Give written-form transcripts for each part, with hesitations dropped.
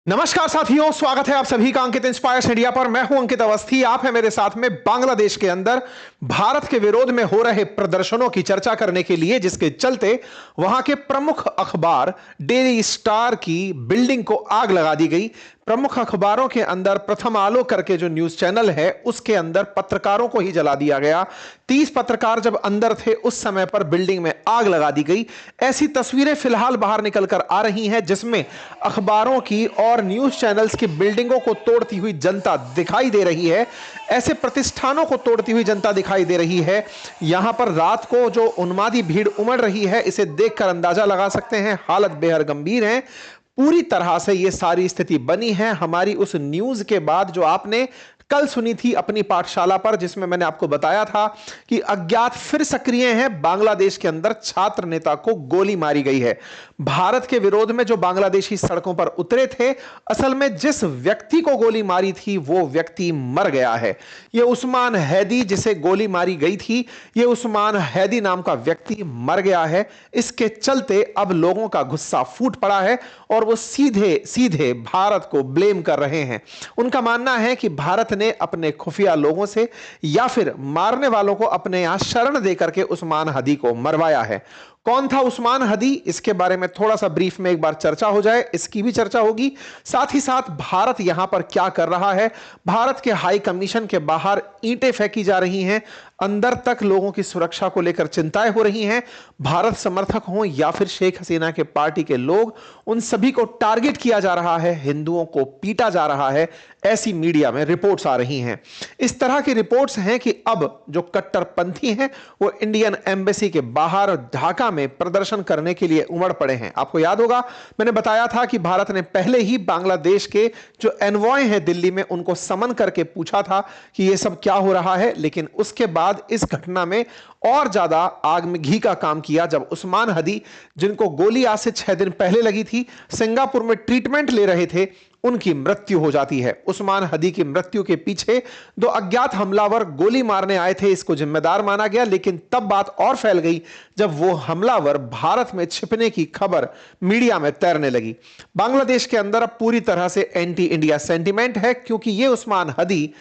नमस्कार साथियों, स्वागत है आप सभी का अंकित इंस्पायर्स इंडिया पर। मैं हूं अंकित अवस्थी। आप हैं मेरे साथ में बांग्लादेश के अंदर भारत के विरोध में हो रहे प्रदर्शनों की चर्चा करने के लिए, जिसके चलते वहां के प्रमुख अखबार डेली स्टार की बिल्डिंग को आग लगा दी गई। प्रमुख अखबारों के अंदर प्रथम आलोक करके जो न्यूज चैनल है, उसके अंदर पत्रकारों को ही जला दिया गया। 30 पत्रकार जब अंदर थे उस समय पर बिल्डिंग में आग लगा दी गई। ऐसी तस्वीरें फिलहाल बाहर निकलकर आ रही हैं जिसमें अखबारों की और न्यूज चैनल्स की बिल्डिंगों को तोड़ती हुई जनता दिखाई दे रही है। ऐसे प्रतिष्ठानों को तोड़ती हुई जनता दिखाई दे रही है। यहां पर रात को जो उन्मादी भीड़ उमड़ रही है, इसे देखकर अंदाजा लगा सकते हैं हालत बेहद गंभीर है। पूरी तरह से यह सारी स्थिति बनी है हमारी उस न्यूज के बाद जो आपने कल सुनी थी अपनी पाठशाला पर, जिसमें मैंने आपको बताया था कि अज्ञात फिर सक्रिय हैं। बांग्लादेश के अंदर छात्र नेता को गोली मारी गई है। भारत के विरोध में जो बांग्लादेशी सड़कों पर उतरे थे, असल में जिस व्यक्ति को गोली मारी थी वो व्यक्ति मर गया है। यह उस्मान हैदी, जिसे गोली मारी गई थी, यह उस्मान हैदी नाम का व्यक्ति मर गया है। इसके चलते अब लोगों का गुस्सा फूट पड़ा है और वो सीधे सीधे भारत को ब्लेम कर रहे हैं। उनका मानना है कि भारत ने अपने खुफिया लोगों से या फिर मारने वालों को अपने यहां शरण देकर के उस्मान हदी को मरवाया है। कौन था उस्मान हदी, इसके बारे में थोड़ा सा ब्रीफ में एक बार चर्चा हो जाए, इसकी भी चर्चा होगी। साथ ही साथ भारत यहां पर क्या कर रहा है। भारत के हाई कमीशन के बाहर ईंटें फेंकी जा रही हैं, अंदर तक लोगों की सुरक्षा को लेकर चिंताएं हो रही हैं। भारत समर्थक हों या फिर शेख हसीना के पार्टी के लोग, उन सभी को टारगेट किया जा रहा है, हिंदुओं को पीटा जा रहा है, ऐसी मीडिया में रिपोर्ट्स आ रही हैं। इस तरह की रिपोर्ट्स हैं कि अब जो कट्टरपंथी हैं वो इंडियन एम्बेसी के बाहर ढाका में प्रदर्शन करने के लिए उमड़ पड़े हैं। आपको याद होगा मैंने बताया था कि भारत ने पहले ही बांग्लादेश के जो एनवॉय हैं दिल्ली में, उनको समन करके पूछा था कि यह सब क्या हो रहा है। लेकिन उसके बाद इस घटना में और ज्यादा आग में घी का काम किया जब उस्मान हदी, जिनको गोली आज से 6 दिन पहले लगी थी, सिंगापुर में ट्रीटमेंट ले रहे थे, उनकी मृत्यु हो जाती है। उस्मान हदी की मृत्यु के पीछे 2 अज्ञात हमलावर गोली मारने आए थे, इसको जिम्मेदार माना गया। लेकिन तब बात और फैल गई जब वो हमलावर भारत में छिपने की खबर मीडिया में तैरने लगी। बांग्लादेश के अंदर अब पूरी तरह से एंटी इंडिया सेंटिमेंट है, क्योंकि ये उस्मान हदी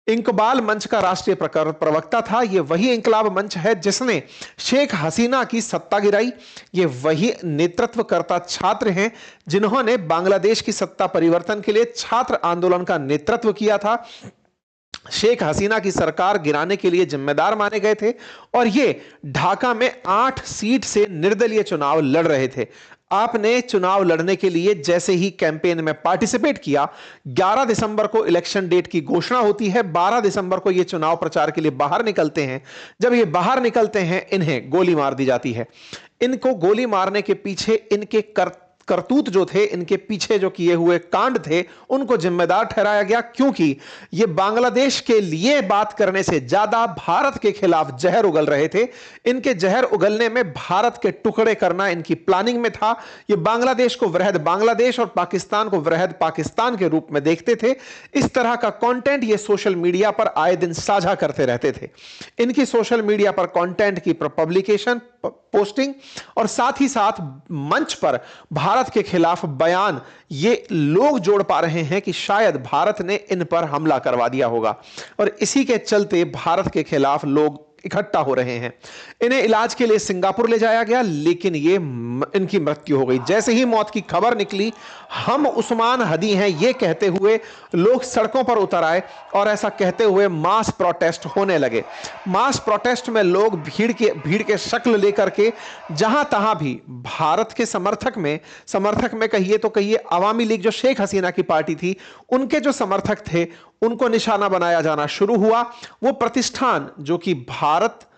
इंकबाल मंच का राष्ट्रीय प्रवक्ता था। यह वही इंकलाब मंच है जिसने शेख हसीना की सत्ता गिराई। ये वही नेतृत्वकर्ता छात्र हैं जिन्होंने बांग्लादेश की सत्ता परिवर्तन के लिए छात्र आंदोलन का नेतृत्व किया था। शेख हसीना की सरकार गिराने के लिए जिम्मेदार माने गए थे और ये ढाका में 8 सीट से निर्दलीय चुनाव लड़ रहे थे। आपने चुनाव लड़ने के लिए जैसे ही कैंपेन में पार्टिसिपेट किया, 11 दिसंबर को इलेक्शन डेट की घोषणा होती है, 12 दिसंबर को ये चुनाव प्रचार के लिए बाहर निकलते हैं। जब ये बाहर निकलते हैं, इन्हें गोली मार दी जाती है। इनको गोली मारने के पीछे इनके करतूत जो थे, इनके पीछे जो किए हुए कांड थे, उनको जिम्मेदार ठहराया गया, क्योंकि ये बांग्लादेश के लिए बात करने से ज्यादा भारत के खिलाफ जहर उगल रहे थे। इनके जहर उगलने में भारत के टुकड़े करना इनकी प्लानिंग में था। ये बांग्लादेश को वृहद बांग्लादेश और पाकिस्तान को वृहद पाकिस्तान के रूप में देखते थे। इस तरह का कंटेंट ये सोशल मीडिया पर आए दिन साझा करते रहते थे। इनकी सोशल मीडिया पर कंटेंट की पब्लिकेशन, पोस्टिंग और साथ ही साथ मंच पर भारत के खिलाफ बयान, ये लोग जोड़ पा रहे हैं कि शायद भारत ने इन पर हमला करवा दिया होगा और इसी के चलते भारत के खिलाफ लोग इकट्ठा हो रहे हैं। इन्हें इलाज के लिए सिंगापुर ले जाया गया, लेकिन ये इनकी मृत्यु हो गई। जैसे ही मौत की खबर निकली, हम उस्मान हदी हैं ये कहते हुए लोग सड़कों पर उतर आए और ऐसा कहते हुए मास प्रोटेस्ट होने लगे। मास प्रोटेस्ट में लोग भीड़ के शक्ल लेकर के जहां तहां भी भारत के समर्थक में कहिए तो कहिए अवामी लीग जो शेख हसीना की पार्टी थी, उनके जो समर्थक थे, उनको निशाना बनाया जाना शुरू हुआ। वो प्रतिष्ठान जो कि भारत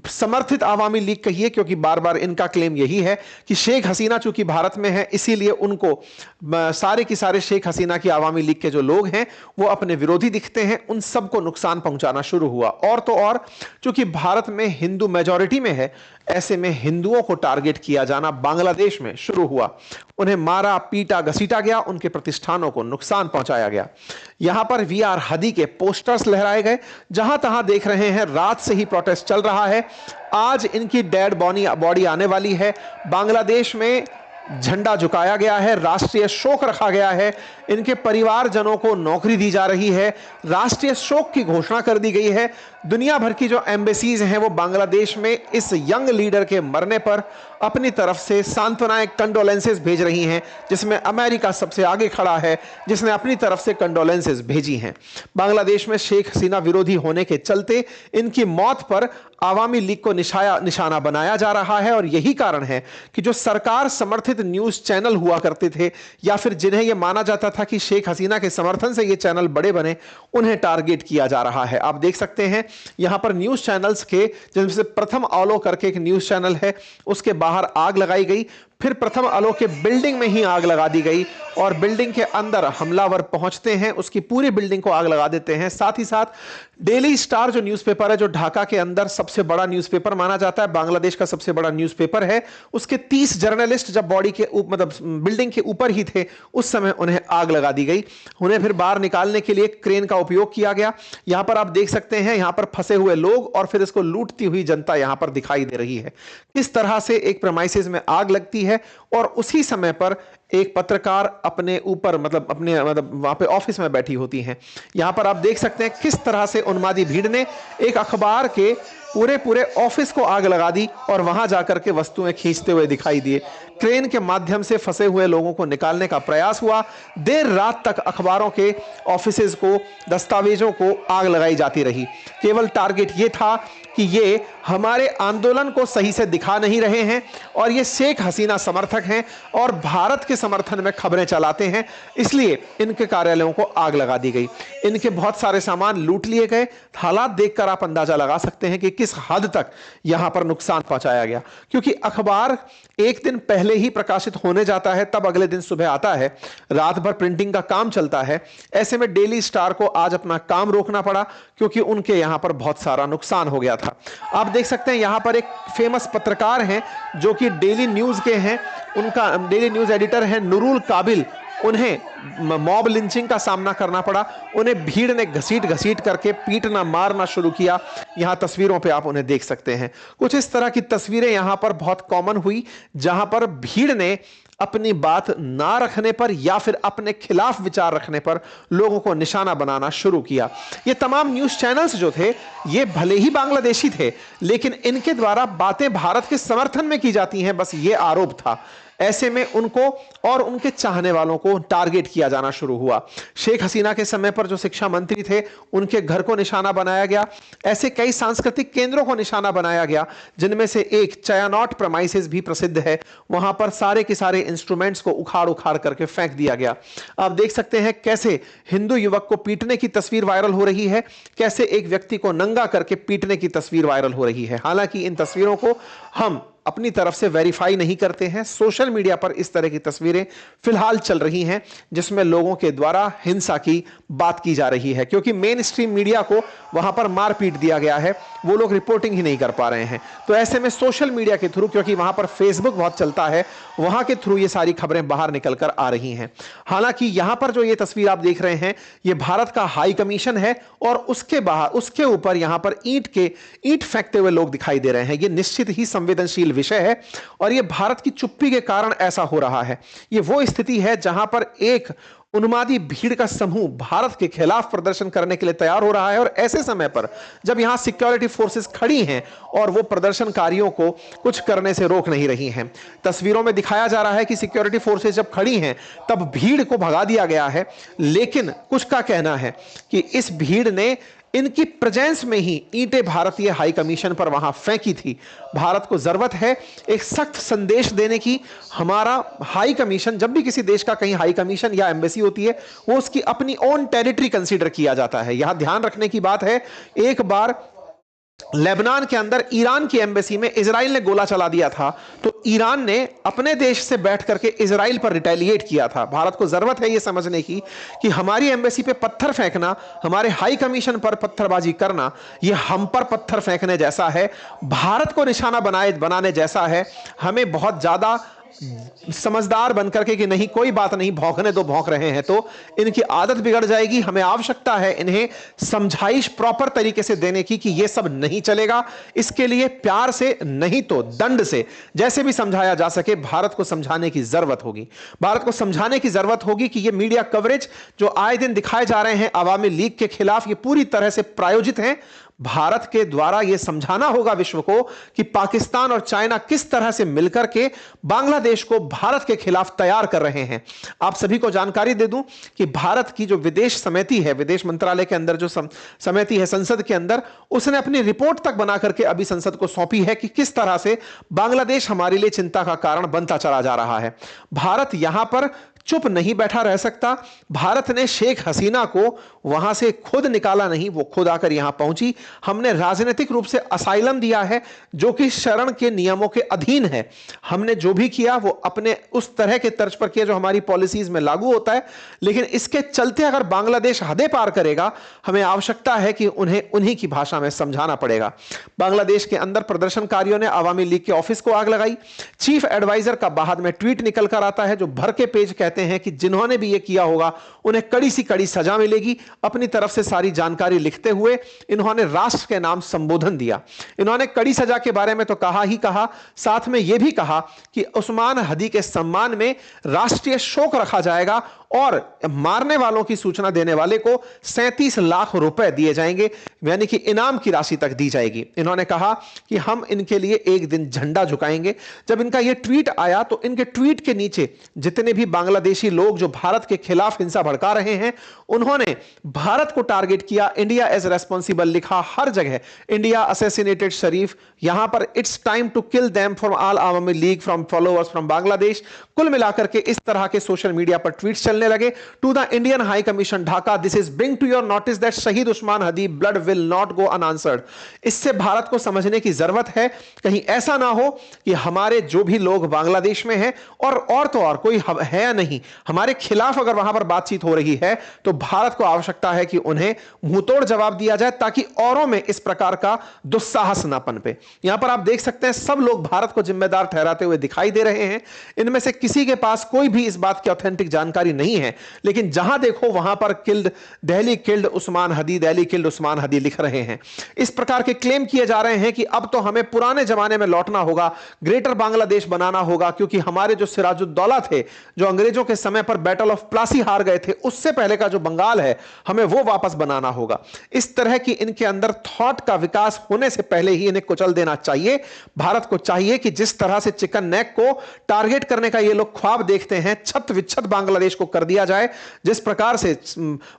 समर्थित आवामी लीग कहिए, क्योंकि बार बार इनका क्लेम यही है कि शेख हसीना चूंकि भारत में है, इसीलिए उनको सारे की सारे शेख हसीना की आवामी लीग के जो लोग हैं वो अपने विरोधी दिखते हैं, उन सबको नुकसान पहुंचाना शुरू हुआ। और तो और चूंकि भारत में हिंदू मेजॉरिटी में है, ऐसे में हिंदुओं को टारगेट किया जाना बांग्लादेश में शुरू हुआ। उन्हें मारा, पीटा, घसीटा गया, उनके प्रतिष्ठानों को नुकसान पहुंचाया गया। यहां पर वी आर हदी के पोस्टर्स लहराए गए। जहां तहां देख रहे हैं, रात से ही प्रोटेस्ट चल रहा है। आज इनकी डेड बॉडी आने वाली है। बांग्लादेश में झंडा झुकाया गया है, राष्ट्रीय शोक रखा गया है, इनके परिवारजनों को नौकरी दी जा रही है, राष्ट्रीय शोक की घोषणा कर दी गई है। दुनिया भर की जो एम्बेसीज हैं वो बांग्लादेश में इस यंग लीडर के मरने पर अपनी तरफ से सांत्वनाएं, कंडोलेंसेस भेज रही हैं, जिसमें अमेरिका सबसे आगे खड़ा है, जिसने अपनी तरफ से कंडोलेंसेस भेजी हैं। बांग्लादेश में शेख हसीना विरोधी होने के चलते इनकी मौत पर आवामी लीग को निशाना बनाया जा रहा है, और यही कारण है कि जो सरकार समर्थित न्यूज चैनल हुआ करते थे, या फिर जिन्हें यह माना जाता था कि शेख हसीना के समर्थन से ये चैनल बड़े बने, उन्हें टारगेट किया जा रहा है। आप देख सकते हैं यहां पर न्यूज चैनल्स के, जिनमें से प्रथम आलो करके एक न्यूज चैनल है, उसके बाहर आग लगाई गई, फिर प्रथम आलो के बिल्डिंग में ही आग लगा दी गई, और बिल्डिंग के अंदर हमलावर पहुंचते हैं, उसकी पूरी बिल्डिंग को आग लगा देते हैं। साथ ही साथ डेली स्टार जो न्यूज़पेपर है, जो ढाका के अंदर सबसे बड़ा न्यूज़पेपर माना जाता है, बांग्लादेश का सबसे बड़ा न्यूज़पेपर है, उसके 30 जर्नलिस्ट जब बॉडी के मतलब बिल्डिंग के ऊपर ही थे, उस समय उन्हें आग लगा दी गई। उन्हें फिर बाहर निकालने के लिए क्रेन का उपयोग किया गया। यहां पर आप देख सकते हैं, यहां पर फंसे हुए लोग और फिर इसको लूटती हुई जनता यहां पर दिखाई दे रही है। किस तरह से एक प्रेमाइसेस में आग लगती है, और उसी समय पर एक पत्रकार अपने ऊपर अपने वहां पे ऑफिस में बैठी होती हैं। यहां पर आप देख सकते हैं किस तरह से उन्मादी भीड़ ने एक अखबार के पूरे ऑफिस को आग लगा दी और वहां जाकर के वस्तुएं खींचते हुए दिखाई दिए। क्रेन के माध्यम से फंसे हुए लोगों को निकालने का प्रयास हुआ। देर रात तक अखबारों के ऑफिसेज को, दस्तावेजों को आग लगाई जाती रही। केवल टारगेट यह था कि ये हमारे आंदोलन को सही से दिखा नहीं रहे हैं, और ये शेख हसीना समर्थक हैं और भारत के समर्थन में खबरें चलाते हैं, इसलिए इनके कार्यालयों को आग लगा दी गई। इनके बहुत सारे सामान लूट लिए गए। हालात देखकर आप अंदाजा लगा सकते हैं कि किस हद तक यहां पर नुकसान पहुंचाया गया, क्योंकि अखबार एक दिन पहले ही प्रकाशित होने जाता है, तब अगले दिन सुबह आता है, रात भर प्रिंटिंग का काम चलता है। ऐसे में डेली स्टार को आज अपना काम रोकना पड़ा, क्योंकि उनके यहां पर बहुत सारा नुकसान हो गया था। आप देख सकते हैं यहां पर एक फेमस पत्रकार हैं जो कि डेली न्यूज के हैं, उनका डेली न्यूज एडिटर है नूरुल काबिल। उन्हें मॉब लिंचिंग का सामना करना पड़ा। उन्हें भीड़ ने घसीट करके पीटना, मारना शुरू किया। यहां तस्वीरों पे आप उन्हें देख सकते हैं। कुछ इस तरह की तस्वीरें यहां पर बहुत कॉमन हुई, जहां पर भीड़ ने अपनी बात ना रखने पर या फिर अपने खिलाफ विचार रखने पर लोगों को निशाना बनाना शुरू किया। ये तमाम न्यूज चैनल्स जो थे, ये भले ही बांग्लादेशी थे, लेकिन इनके द्वारा बातें भारत के समर्थन में की जाती हैं, बस ये आरोप था। ऐसे में उनको और उनके चाहने वालों को टारगेट किया जाना शुरू हुआ। शेख हसीना के समय पर जो शिक्षा मंत्री थे, उनके घर को निशाना बनाया गया। ऐसे कई सांस्कृतिक केंद्रों को निशाना बनाया गया, जिनमें से एक चयानॉट प्रेमाइसेस भी प्रसिद्ध है। वहां पर सारे के सारे इंस्ट्रूमेंट्स को उखाड़ करके फेंक दिया गया। आप देख सकते हैं कैसे हिंदू युवक को पीटने की तस्वीर वायरल हो रही है, कैसे एक व्यक्ति को नंगा करके पीटने की तस्वीर वायरल हो रही है। हालांकि इन तस्वीरों को हम अपनी तरफ से वेरीफाई नहीं करते हैं। सोशल मीडिया पर इस तरह की तस्वीरें फिलहाल चल रही हैं, जिसमें लोगों के द्वारा हिंसा की बात की जा रही है, क्योंकि मेन स्ट्रीम मीडिया को वहां पर मार पीट दिया गया है, वो लोग रिपोर्टिंग ही नहीं कर पा रहे हैं। तो ऐसे में सोशल मीडिया के थ्रू, क्योंकि वहां पर फेसबुक बहुत चलता है, वहां के थ्रू ये सारी खबरें बाहर निकल कर आ रही हैं। हालांकि यहां पर जो ये तस्वीर आप देख रहे हैं, ये भारत का हाई कमीशन है, और उसके बाहर, उसके ऊपर यहां पर ईंट फेंकते हुए लोग दिखाई दे रहे हैं। ये निश्चित ही संवेदनशील विषय है, और यह भारत की चुप्पी के कारण ऐसा हो रहा है। यह वो स्थिति है जहां पर एक उन्मादी भीड़ का समूह भारत के खिलाफ प्रदर्शन करने के लिए तैयार हो रहा है, और ऐसे समय पर जब यहां सिक्योरिटी फोर्सेस खड़ी हैं और वो प्रदर्शनकारियों को कुछ करने से रोक नहीं रही हैं। तस्वीरों में दिखाया जा रहा है कि सिक्योरिटी फोर्सेस जब खड़ी हैं तब भीड़ को भगा दिया गया है, लेकिन कुछ का कहना है कि इस भीड़ ने इनकी प्रेजेंस में ही ईंटें भारतीय हाई कमीशन पर वहां फेंकी थी। भारत को जरूरत है एक सख्त संदेश देने की। हमारा हाई कमीशन, जब भी किसी देश का कहीं हाई कमीशन या एम्बेसी होती है, वो उसकी अपनी ओन टेरिटरी कंसीडर किया जाता है। यहां ध्यान रखने की बात है, एक बार लेबनान के अंदर ईरान की एम्बेसी में इजराइल ने गोला चला दिया था, तो ईरान ने अपने देश से बैठ करके इजराइल पर रिटेलिएट किया था। भारत को जरूरत है यह समझने की कि हमारी एम्बेसी पे पत्थर फेंकना, हमारे हाई कमीशन पर पत्थरबाजी करना, यह हम पर पत्थर फेंकने जैसा है, भारत को निशाना बनाने जैसा है। हमें बहुत ज्यादा समझदार बनकर के कि नहीं कोई बात नहीं, भौंकने दो, भौंक रहे हैं तो इनकी आदत बिगड़ जाएगी। हमें आवश्यकता है इन्हें समझाइश प्रॉपर तरीके से देने की कि यह सब नहीं चलेगा। इसके लिए प्यार से नहीं तो दंड से जैसे भी समझाया जा सके भारत को समझाने की जरूरत होगी। भारत को समझाने की जरूरत होगी कि यह मीडिया कवरेज जो आए दिन दिखाए जा रहे हैं अवामी लीग के खिलाफ, ये पूरी तरह से प्रायोजित हैं। भारत के द्वारा यह समझाना होगा विश्व को कि पाकिस्तान और चाइना किस तरह से मिलकर के बांग्लादेश को भारत के खिलाफ तैयार कर रहे हैं। आप सभी को जानकारी दे दूं कि भारत की जो विदेश समिति है, विदेश मंत्रालय के अंदर जो समिति है संसद के अंदर, उसने अपनी रिपोर्ट तक बना करके अभी संसद को सौंपी है कि किस तरह से बांग्लादेश हमारे लिए चिंता का कारण बनता चला जा रहा है। भारत यहां पर चुप नहीं बैठा रह सकता। भारत ने शेख हसीना को वहां से खुद निकाला नहीं, वो खुद आकर यहां पहुंची। हमने राजनीतिक रूप से असाइलम दिया है जो कि शरण के नियमों के अधीन है। हमने जो भी किया वो अपने उस तरह के तर्ज पर किया जो हमारी पॉलिसीज में लागू होता है। लेकिन इसके चलते अगर बांग्लादेश हदें पार करेगा, हमें आवश्यकता है कि उन्हें उन्हीं की भाषा में समझाना पड़ेगा। बांग्लादेश के अंदर प्रदर्शनकारियों ने अवामी लीग के ऑफिस को आग लगाई। चीफ एडवाइजर का बाद में ट्वीट निकल कर आता है जो भर के पेज कहते हैं कि जिन्होंने भी यह किया होगा उन्हें कड़ी सी कड़ी सजा मिलेगी। अपनी तरफ से सारी जानकारी लिखते हुए इन्होंने राष्ट्र के नाम संबोधन दिया। इन्होंने कड़ी सजा के बारे में तो कहा ही कहा, साथ में यह भी कहा कि उस्मान हदी के सम्मान में राष्ट्रीय शोक रखा जाएगा और मारने वालों की सूचना देने वाले को 37 लाख रुपए दिए जाएंगे, यानी कि इनाम की राशि तक दी जाएगी। इन्होंने कहा कि हम इनके लिए एक दिन झंडा झुकाएंगे। जब इनका यह ट्वीट आया तो इनके ट्वीट के नीचे जितने भी बांग्लादेशी लोग जो भारत के खिलाफ हिंसा भड़का रहे हैं, उन्होंने भारत को टारगेट किया, इंडिया एज रेस्पॉन्सिबल लिखा हर जगह, इंडिया असैसिनेटेड शरीफ, यहां पर it's time to kill them from all Awami League from followers from Bangladesh. कुल मिलाकर के इस तरह के सोशल मीडिया पर ट्वीट चलने लगे। To the Indian high commission Dhaka, this is bring to your notice that Shaheed Osman Hadi blood will not go unanswered. इससे भारत को समझने की जरूरत है, कहीं ऐसा ना हो कि हमारे जो भी लोग बांग्लादेश में हैं और तो और कोई है या नहीं, हमारे खिलाफ अगर वहां पर बातचीत हो रही है तो भारत को आवश्यकता है कि उन्हें मुंहतोड़ जवाब दिया जाए ताकि औरों में इस प्रकार का दुस्साहस ना पनपे। यहां पर आप देख सकते हैं सब लोग भारत को जिम्मेदार ठहराते हुए दिखाई दे रहे हैं। इनमें से किसी के पास कोई भी इस बात की ऑथेंटिक जानकारी नहीं है, लेकिन जहां देखो वहां पर दिल्ली किल्ड उस्मान हदी, दिल्ली किल्ड उस्मान हदी लिख रहे हैं। इस प्रकार के क्लेम किए जा रहे हैं कि अब तो हमें पुराने जमाने में लौटना होगा, ग्रेटर बांग्लादेश बनाना होगा, क्योंकि हमारे जो सिराजुद्दौला थे जो अंग्रेजों के समय पर बैटल ऑफ प्लासी हार गए थे, उससे पहले का जो बंगाल है हमें वो वापस बनाना होगा। इस तरह की इनके अंदर थॉट का विकास होने से पहले ही इन्हें कुचल देना चाहिए। भारत को चाहिए कि जिस तरह से चिकन नेक को टारगेट करने का ये लोग ख्वाब देखते हैं, छत विच्छत बांग्लादेश को कर दिया जाए। जिस प्रकार से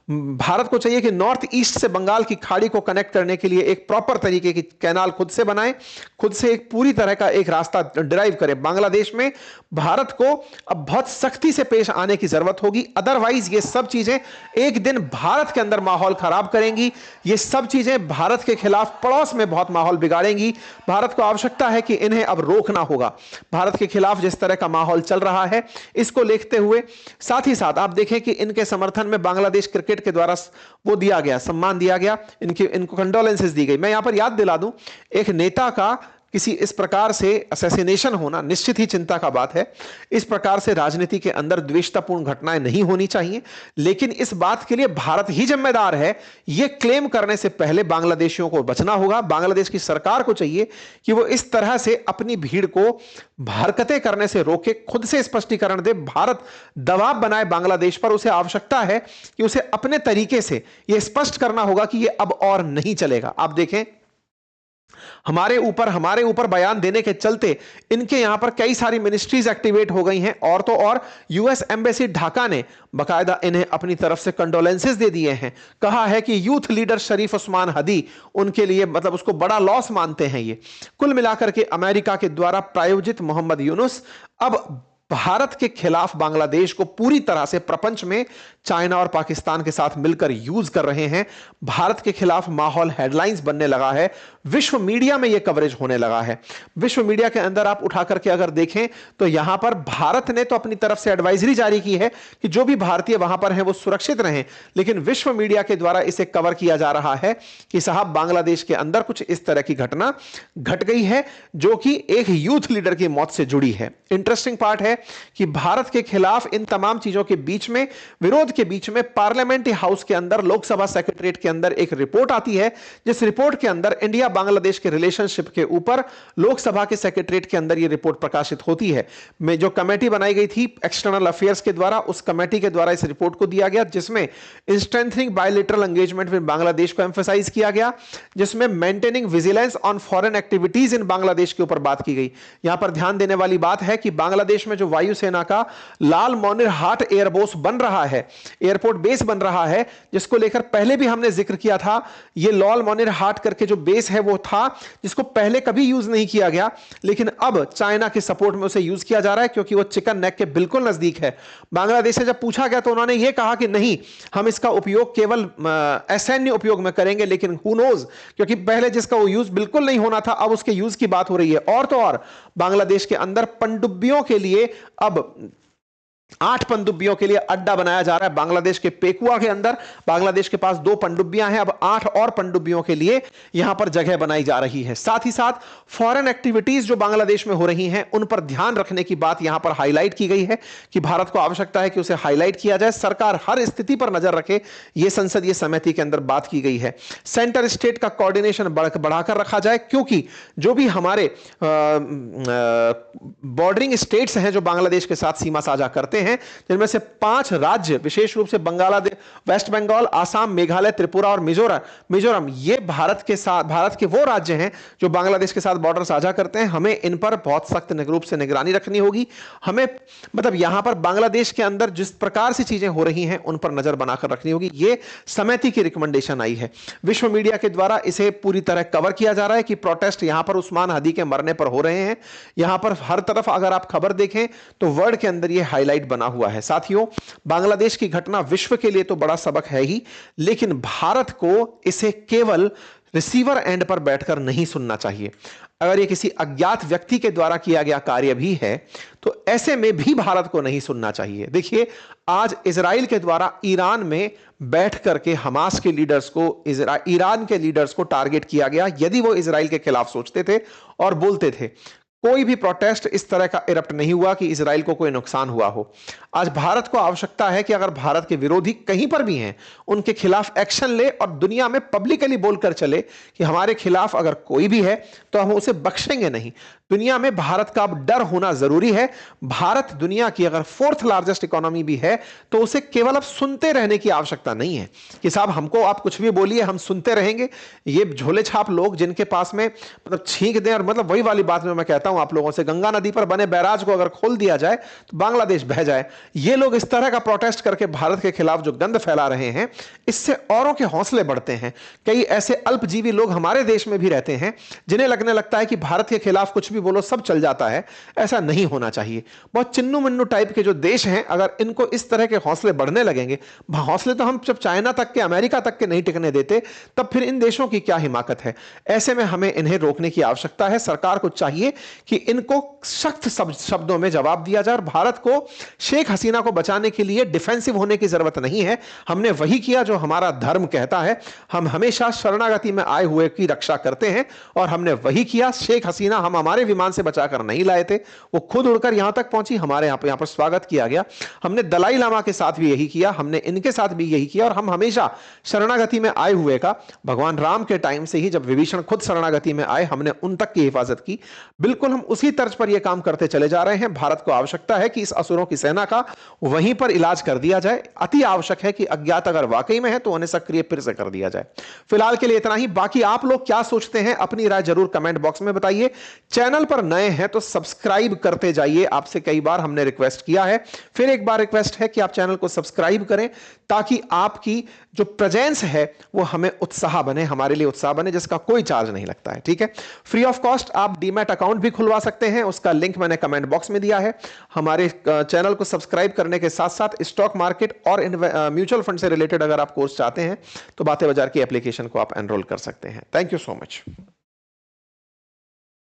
भारत को चाहिए कि नॉर्थ ईस्ट से बंगाल की खाड़ी को कनेक्ट करने के लिए एक प्रॉपर तरीके की कैनाल खुद से बनाए, खुद से एक पूरी तरह का एक रास्ता ड्राइव करे। बांग्लादेश में भारत को अब बहुत सख्ती से पेश आने की जरूरत होगी, अदरवाइज ये सब चीजें एक दिन भारत के अंदर माहौल खराब करेंगी। ये सब चीजें भारत के खिलाफ पड़ोस में बहुत माहौल बिगाड़ेंगी। भारत को आवश्यकता है कि इन्हें अब रोकना होगा। भारत के खिलाफ जिस तरह का माहौल चल रहा है इसको देखते हुए, साथ ही साथ आप देखें कि इनके समर्थन में बांग्लादेश क्रिकेट के द्वारा वो दिया गया, सम्मान दिया गया, इनको कंडोलेंसेस दी गई। मैं यहां पर याद दिला दूं, एक नेता का किसी इस प्रकार से असैसिनेशन होना निश्चित ही चिंता का बात है। इस प्रकार से राजनीति के अंदर द्वेषतापूर्ण घटनाएं नहीं होनी चाहिए, लेकिन इस बात के लिए भारत ही जिम्मेदार है। यह क्लेम करने से पहले बांग्लादेशियों को बचना होगा। बांग्लादेश की सरकार को चाहिए कि वो इस तरह से अपनी भीड़ को हरकतें करने से रोके, खुद से स्पष्टीकरण दे, भारत दबाव बनाए बांग्लादेश पर। उसे आवश्यकता है कि उसे अपने तरीके से यह स्पष्ट करना होगा कि यह अब और नहीं चलेगा। आप देखें, हमारे ऊपर बयान देने के चलते इनके यहां पर कई सारी मिनिस्ट्रीज एक्टिवेट हो गई हैं, और तो और यूएस एम्बेसी ढाका ने बकायदा इन्हें अपनी तरफ से कंडोलेंसेस दे दिए हैं। कहा है कि यूथ लीडर शरीफ उस्मान हदी उनके लिए मतलब उसको बड़ा लॉस मानते हैं। ये कुल मिलाकर के अमेरिका के द्वारा प्रायोजित मोहम्मद यूनुस अब भारत के खिलाफ बांग्लादेश को पूरी तरह से प्रपंच में चाइना और पाकिस्तान के साथ मिलकर यूज कर रहे हैं। भारत के खिलाफ माहौल हेडलाइंस बनने लगा है, विश्व मीडिया में यह कवरेज होने लगा है। विश्व मीडिया के अंदर आप उठा करके अगर देखें तो यहां पर भारत ने तो अपनी तरफ से एडवाइजरी जारी की है कि जो भी भारतीय वहां पर हैं वो सुरक्षित रहें, लेकिन विश्व मीडिया के द्वारा इसे कवर किया जा रहा है कि साहब बांग्लादेश के अंदर कुछ इस तरह की घटना घट गई है जो कि एक यूथ लीडर की मौत से जुड़ी है। इंटरेस्टिंग पार्ट है कि भारत के खिलाफ इन तमाम चीजों के बीच में, विरोध के बीच में, पार्लियामेंट्री हाउस के अंदर, लोकसभा सेक्रेटरीट के अंदर एक रिपोर्ट आती है, जिस रिपोर्ट के अंदर इंडिया बांग्लादेश के रिलेशनशिप के ऊपर लोकसभा के सेक्रेटरीट के अंदर यह रिपोर्ट प्रकाशित होती है। में जो कमेटी बनाई गई थी एक्सटर्नल अफेयर्स के द्वारा, उस कमेटी के द्वारा इस रिपोर्ट को दिया गया, जिसमें strengthening bilateral engagement with Bangladesh को एम्फसाइज किया गया, जिसमें maintaining vigilance on foreign activities in Bangladesh के ऊपर बात की गई। यहां पर ध्यान देने वाली बात है कि बांग्लादेश में जो वायुसेना का लाल मोनिर हाट एयरबेस बन रहा है, एयरपोर्ट बेस बन रहा है, जिसको लेकर पहले भी हमने जिक्र किया था। यह लाल मोनिर हाट करके जो बेस है वो था जिसको पहले कभी यूज नहीं किया गया, लेकिन अब चाइना के सपोर्ट में उसे यूज किया जा रहा है क्योंकि वो चिकन नेक के बिल्कुल नजदीक है। बांग्लादेश से जब पूछा गया तो उन्होंने यह कहा कि नहीं, हम इसका उपयोग केवल सैन्य उपयोग में करेंगे, लेकिन हु नोज, क्योंकि पहले जिसका वो यूज बिल्कुल नहीं होना था अब उसके यूज की बात हो रही है। और तो और बांग्लादेश के अंदर पनडुब्बियों के लिए अब 8 पनडुब्बियों के लिए अड्डा बनाया जा रहा है। बांग्लादेश के पेकुआ के अंदर बांग्लादेश के पास 2 पनडुब्बियां हैं, अब 8 और पनडुब्बियों के लिए यहां पर जगह बनाई जा रही है। साथ ही साथ फॉरेन एक्टिविटीज जो बांग्लादेश में हो रही हैं उन पर ध्यान रखने की बात यहां पर हाईलाइट की गई है कि भारत को आवश्यकता है कि उसे हाईलाइट किया जाए, सरकार हर स्थिति पर नजर रखे, यह संसदीय समिति के अंदर बात की गई है। सेंटर स्टेट का कोऑर्डिनेशन बढ़ाकर रखा जाए, क्योंकि जो भी हमारे बॉर्डरिंग स्टेट्स हैं जो बांग्लादेश के साथ सीमा साझा करते हैं, जिनमें से 5 राज्य विशेष रूप से बांग्लादेश, वेस्ट बंगाल, आसाम, मेघालय, त्रिपुरा और मिजोरम, ये भारत के वो राज्य हैं जो बांग्लादेश के साथ बॉर्डर साझा करते हैं। हमें इन पर बहुत सख्त रूप से निगरानी रखनी होगी। हमें मतलब यहां पर बांग्लादेश के अंदर जिस प्रकार से चीजें हो रही हैं उन पर नजर बनाकर रखनी होगी। यह समिति की रिकमेंडेशन आई है। विश्व मीडिया के द्वारा इसे पूरी तरह कवर किया जा रहा है कि प्रोटेस्ट यहां पर उस्मान हदी के मरने पर हो रहे हैं। यहां पर हर तरफ अगर आप खबर देखें तो वर्ड के अंदर यह हाईलाइट बना हुआ है। साथियों, बांग्लादेश की घटना विश्व के लिए तो बड़ा सबक है ही, लेकिन भारत को इसे केवल रिसीवर एंड पर बैठकर नहीं सुनना चाहिए। अगर ये किसी अज्ञात व्यक्ति के द्वारा किया गया कार्य भी है तो ऐसे में भी भारत को नहीं सुनना चाहिए। देखिए, आज इजराइल के द्वारा ईरान में बैठ करके हमास के लीडर्स को, ईरान के लीडर्स को टारगेट किया गया यदि वो इजराइल के खिलाफ सोचते थे और बोलते थे। कोई भी प्रोटेस्ट इस तरह का इरप्ट नहीं हुआ कि इजराइल को कोई नुकसान हुआ हो। आज भारत को आवश्यकता है कि अगर भारत के विरोधी कहीं पर भी हैं उनके खिलाफ एक्शन ले और दुनिया में पब्लिकली बोलकर चले कि हमारे खिलाफ अगर कोई भी है तो हम उसे बख्शेंगे नहीं। दुनिया में भारत का अब डर होना जरूरी है। भारत दुनिया की अगर 4th लार्जेस्ट इकोनॉमी भी है तो उसे केवल अब सुनते रहने की आवश्यकता नहीं है कि साहब हमको आप कुछ भी बोलिए हम सुनते रहेंगे। ये झोले छाप लोग जिनके पास में मतलब छींक दें, और मतलब वही वाली बात में मैं कहता हूं आप लोगों से, गंगा नदी पर बने बैराज को अगर खोल दिया जाए तो बांग्लादेश बह जाए। ये लोग इस तरह का प्रोटेस्ट करके भारत के खिलाफ जो गंद फैला रहे हैं, इससे औरों के हौसले बढ़ते हैं। कई ऐसे अल्पजीवी लोग हमारे देश में भी रहते हैं जिन्हें लगने लगता है कि भारत के खिलाफ कुछ भी बोलो सब चल जाता है। ऐसा नहीं होना चाहिए। बहुत चिन्नू मिन्नू टाइप के जो देश हैं, अगर इनको इस तरह के हौसले बढ़ने लगेंगे, हौसले तो हम जब चाइना तक के, अमेरिका तक के नहीं टिकने देते, तब फिर इन देशों की क्या हिमाकत है। ऐसे में हमें इन्हें रोकने की आवश्यकता है। सरकार को चाहिए कि इनको सख्त शब्दों में जवाब दिया जाए। और भारत को शेख हसीना को बचाने के लिए डिफेंसिव होने की जरूरत नहीं है। हमने वही किया जो हमारा धर्म कहता है। हम हमेशा शरणागति में आए हुए की रक्षा करते हैं और हमने वही किया। शेख हसीना हम हमारे विमान से बचाकर नहीं लाए थे, वो खुद उड़कर यहां तक पहुंची, हमारे यहां पर स्वागत किया गया। हमने दलाई लामा के साथ भी यही किया, हमने इनके साथ भी यही किया। और हम हमेशा शरणागति में आए हुए का, भगवान राम के टाइम से ही जब विभीषण खुद शरणागति में आए, हमने उन तक की हिफाजत की। बिल्कुल हम उसी तर्ज पर यह काम करते चले जा रहे हैं। भारत को आवश्यकता है कि इस असुरों की सेना का वहीं पर इलाज कर दिया जाए। अति आवश्यक है कि अज्ञात अगर वाकई में है तो उन्हें सक्रिय फिर से कर दिया जाए। फिलहाल के लिए इतना ही। बाकी आप लोग क्या सोचते हैं, अपनी राय जरूर कमेंट बॉक्स में बताइए। चैनल चैनल पर नए हैं तो सब्सक्राइब करते जाइए, आपसे कई बार हमने रिक्वेस्ट किया है, फिर एक बार रिक्वेस्ट है कि आप चैनल को सब्सक्राइब करें ताकि आपकी जो प्रेजेंस है वो हमें उत्साह बने, हमारे लिए उत्साह बने, जिसका कोई चार्ज नहीं लगता है। ठीक है, फ्री ऑफ कॉस्ट आप डीमैट अकाउंट भी खुलवा सकते हैं, उसका लिंक मैंने कमेंट बॉक्स में दिया है। हमारे चैनल को सब्सक्राइब करने के साथ साथ स्टॉक मार्केट और म्यूचुअल फंड से रिलेटेड अगर आप कोर्स चाहते हैं तो बातें बाजार की एप्लीकेशन को आप एनरोल कर सकते हैं। Thank you so much.